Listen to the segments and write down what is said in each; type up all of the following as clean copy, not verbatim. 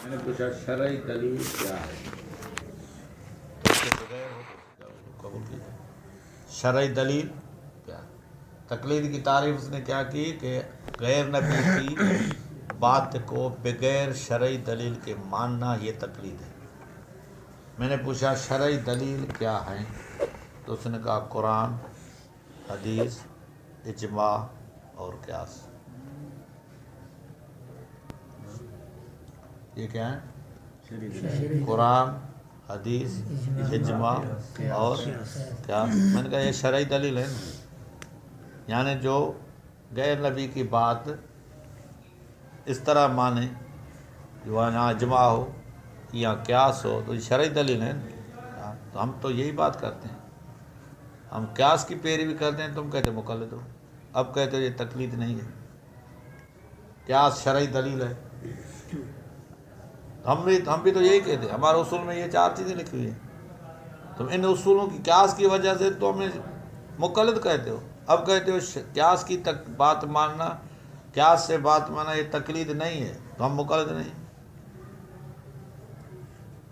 میں نے پوچھا شرعی دلیل کیا ہے؟ تو اس کے بغیر قبول کیجیے. شرعی دلیل کیا؟ تقلید کی تعریف اس نے کیا کی کہ غیر نبی کی بات کو بغیر شرعی دلیل کے ماننا یہ تقلید ہے. میں نے پوچھا شرعی دلیل کیا ہے؟ تو اس نے کہا قرآن، حدیث، اجماع اور قیاس. یہ کیا ہے؟ قرآن، حدیث، اجماع اور قیاس. میں نے کہا یہ شرعی دلیل ہے نا، یعنی جو غیر نبی کی بات اس طرح مانے جو یہاں اجماع ہو یا قیاس ہو تو یہ شرعی دلیل ہے نا. تو ہم تو یہی بات کرتے ہیں، ہم قیاس کی پیروی کرتے ہیں. تم کہتے مقلد ہو، اب کہتے ہو یہ تقلید نہیں ہے، قیاس شرعی دلیل ہے. ہم بھی تو یہی کہتے ہیں، ہمارے اصول میں یہ 4 چیزیں لکھی ہوئی ہیں. تم ان اصولوں کی قیاس کی وجہ سے تو ہمیں مقلد کہتے ہو. اب کہتے ہو قیاس کی بات ماننا، قیاس سے بات ماننا یہ تقلید نہیں ہے، تو ہم مقلد نہیں.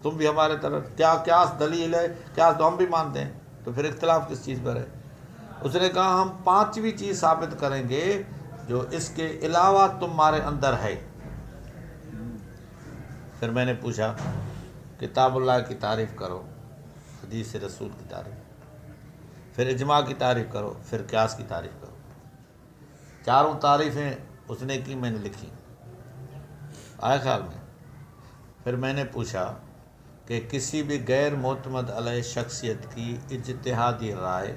تم بھی ہمارے طرف کیا قیاس دلیل ہے، قیاس تو ہم بھی مانتے ہیں، تو پھر اختلاف کس چیز پر ہے؟ اس نے کہا ہم 5ویں چیز ثابت کریں گے جو اس کے علاوہ تمہارے اندر ہے. پھر میں نے پوچھا کتاب اللہ کی تعریف کرو، حدیث رسول کی تعریف، پھر اجماع کی تعریف کرو، پھر قیاس کی تعریف کرو. 4 تعریفیں اس نے کی، میں نے لکھی. آئے خیال میں؟ پھر میں نے پوچھا کہ کسی بھی غیر معتمد علیہ شخصیت کی اجتہادی رائے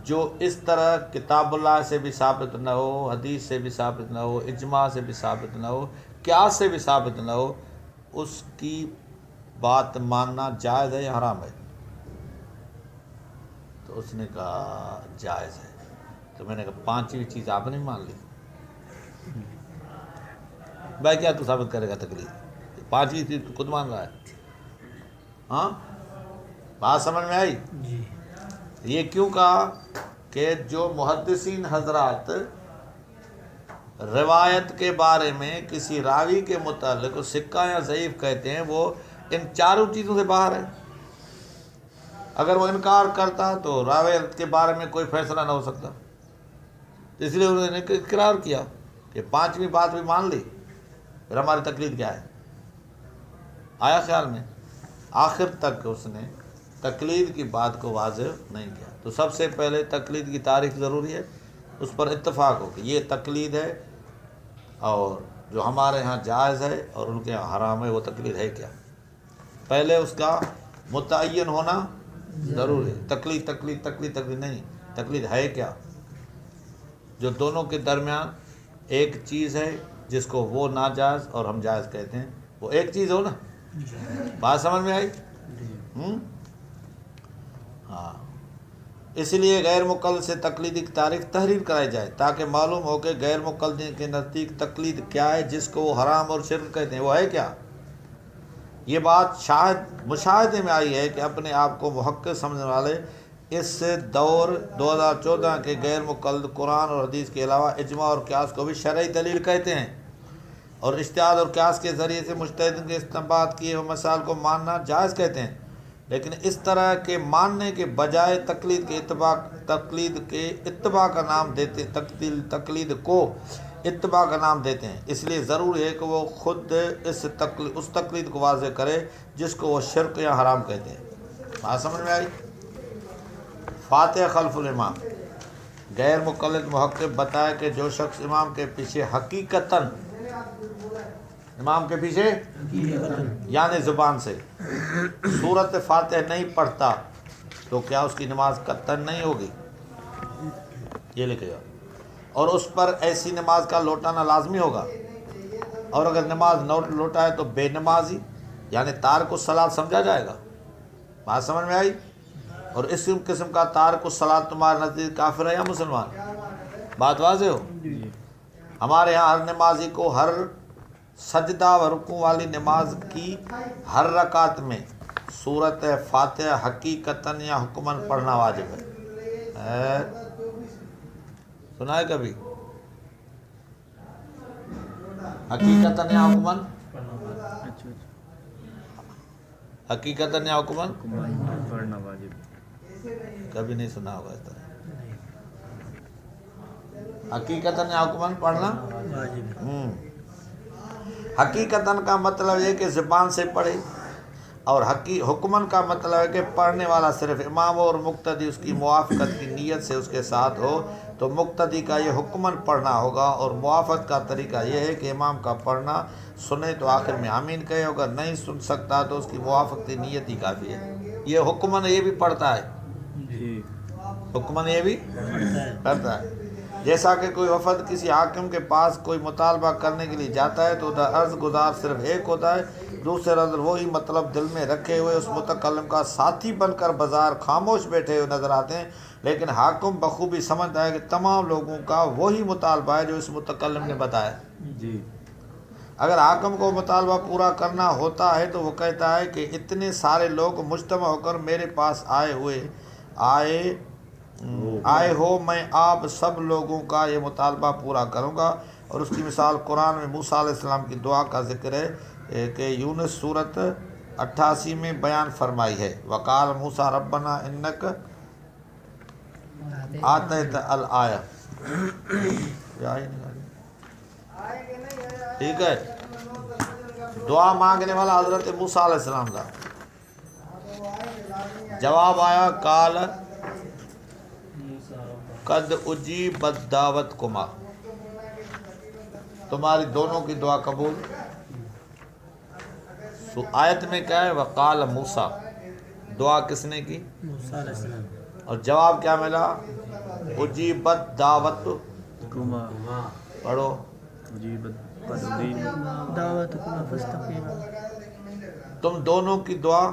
جو اس طرح کتاب اللہ سے بھی ثابت نہ ہو، حدیث سے بھی ثابت نہ ہو، اجماع سے بھی ثابت نہ ہو، قیاس سے بھی ثابت نہ ہو، اس کی بات ماننا جائز ہے یا حرام ہے؟ تو اس نے کہا جائز ہے. تو میں نے کہا 5ویں چیز آپ نے مان لی. بھائی کیا تو ثابت کرے گا تقلید؟ 5ویں چیز تو خود مان رہا ہے. ہاں بات سمجھ میں آئی؟ جی. یہ کیوں کہا کہ جو محدثین حضرات روایت کے بارے میں کسی راوی کے متعلق سکہ یا ضعیف کہتے ہیں، وہ ان 4 چیزوں سے باہر ہے. اگر وہ انکار کرتا تو راویت کے بارے میں کوئی فیصلہ نہ ہو سکتا. اس لیے انہوں نے اقرار کیا کہ 5ویں بات بھی مان لی، پھر ہماری تقلید کیا ہے؟ آیا خیال میں؟ آخر تک اس نے تقلید کی بات کو واضح نہیں کیا. تو سب سے پہلے تقلید کی تعریف ضروری ہے، اس پر اتفاق ہو کہ یہ تقلید ہے، اور جو ہمارے ہاں جائز ہے اور ان کے یہاں حرام ہے وہ تقلید ہے کیا. پہلے اس کا متعین ہونا ضروری ہے. تقلید نہیں، تقلید ہے کیا. جو دونوں کے درمیان ایک چیز ہے جس کو وہ ناجائز اور ہم جائز کہتے ہیں، وہ ایک چیز ہو نا. بات سمجھ میں آئی؟ ہاں. اس لیے غیر مقلد سے تقلید کی تعریف تحریر کرائی جائے تاکہ معلوم ہو کہ غیر مقلد کے نزدیک تقلید کیا ہے، جس کو وہ حرام اور شرک کہتے ہیں وہ ہے کیا. یہ بات مشاہدے میں آئی ہے کہ اپنے آپ کو محقق سمجھنے والے اس دور 2014 کے غیر مقلد قرآن اور حدیث کے علاوہ اجماع اور قیاس کو بھی شرعی دلیل کہتے ہیں، اور اجتہاد اور قیاس کے ذریعے سے مجتہدین کے استنباط کیے ہوئے مسائل کو ماننا جائز کہتے ہیں. لیکن اس طرح کے ماننے کے بجائے تقلید کے اتباع کا نام دیتے تقلید کو اتباع کا نام دیتے ہیں. اس لیے ضروری ہے کہ وہ خود اس تقلید کو واضح کرے جس کو وہ شرک یا حرام کہتے ہیں. بات سمجھ میں آئی؟ فاتح خلف الامام. غیر مقلد محقق بتائے کہ جو شخص امام کے پیچھے حقیقتاً امام کے پیچھے یعنی زبان سے سورت فاتح نہیں پڑھتا تو کیا اس کی نماز قطعاً نہیں ہوگی؟ یہ لکھے گا. اور اس پر ایسی نماز کا لوٹانا لازمی ہوگا، اور اگر نماز نہ لوٹائے تو بے نمازی یعنی تارک الصلاۃ سمجھا جائے گا. بات سمجھ میں آئی؟ اور اس قسم کا تارک الصلاۃ تمہارے نزدیک کافر ہے یا مسلمان؟ بات واضح ہو؟ ہمارے ہاں ہر نمازی کو ہر سجدہ و رکوع والی نماز کی ہر رکعت میں سورت فاتحہ حقیقتاً یا حکماً پڑھنا واجب ہے. سنا ہے کبھی؟ حقیقتاً یا حکمن؟ حقیقتاً یا حکمن؟ پڑھنا واجب، کبھی نہیں سنا ہوگا اس طرح۔ حقیقتاً یا حکمن پڑھنا حقیقتاً کا مطلب یہ کہ زبان سے پڑھے، اور حکمن کا مطلب ہے کہ پڑھنے والا صرف امام ہو اور مقتدی اس کی موافقت کی نیت سے اس کے ساتھ ہو، تو مقتدی کا یہ حکمن پڑھنا ہوگا، اور موافقت کا طریقہ یہ ہے کہ امام کا پڑھنا سنے تو آخر میں آمین کہے، اگر نہیں سن سکتا تو اس کی موافقتی نیت ہی کافی ہے۔ یہ حکمن یہ بھی پڑھتا ہے، حکمن یہ بھی پڑھتا ہے۔ جیسا کہ کوئی وفد کسی حاکم کے پاس کوئی مطالبہ کرنے کے لیے جاتا ہے تو ادھر عرض گزار صرف ایک ہوتا ہے، دوسرے ادھر وہی مطلب دل میں رکھے ہوئے اس متکلم کا ساتھی بن کر بازار خاموش بیٹھے ہوئے نظر آتے ہیں، لیکن حاکم بخوبی سمجھتا ہے کہ تمام لوگوں کا وہی مطالبہ ہے جو اس متکلم نے بتایا۔ اگر حاکم کو مطالبہ پورا کرنا ہوتا ہے تو وہ کہتا ہے کہ اتنے سارے لوگ مجتمع ہو کر میرے پاس آئے ہو، میں آپ سب لوگوں کا یہ مطالبہ پورا کروں گا۔ اور اس کی مثال قرآن میں موسیٰ علیہ السلام کی دعا کا ذکر ہے کہ یونس سورت 88 میں بیان فرمائی ہے، وقال موسیٰ ربنا انک آتیت الآیہ۔ ٹھیک ہے، دعا مانگنے والا حضرت موسیٰ علیہ السلام کا جواب آیا، قال قد اجیبت دعوتکما، تمہاری دونوں کی دعا قبول۔ آیت میں کیا ہے؟ وقال موسیٰ، دعا کس نے کی؟ موسیٰ علیہ السلام، اور جواب کیا ملا؟ اجیبت دعوت کما، پڑھو، دعوت کما فاستقیما، تم دونوں کی دعا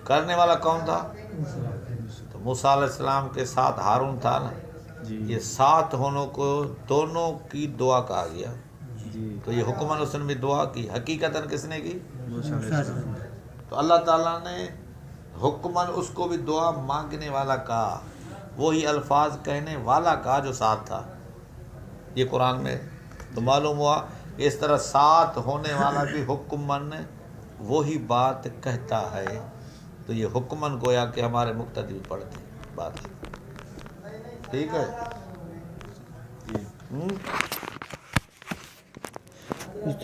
کرنے والا کون تھا؟ تو موسیٰ علیہ السلام کے ساتھ ہارون تھا نا، یہ ساتھ ہونوں کو دونوں کی دعا کہا گیا، تو یہ حکمن اس نے بھی دعا کی، حقیقتاً کس نے کی؟ تو اللہ تعالیٰ نے حکمن اس کو بھی دعا مانگنے والا کہا، وہی الفاظ کہنے والا کہا جو ساتھ تھا، یہ قرآن میں تو معلوم ہوا کہ اس طرح ساتھ ہونے والا بھی حکمن وہی بات کہتا ہے، تو یہ حکمن گویا کہ ہمارے مقتدی پڑھتے ہیں بات، ٹھیک ہے۔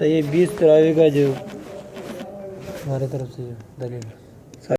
یہ 20 تراویح کا جو ہمارے طرف سے دلیل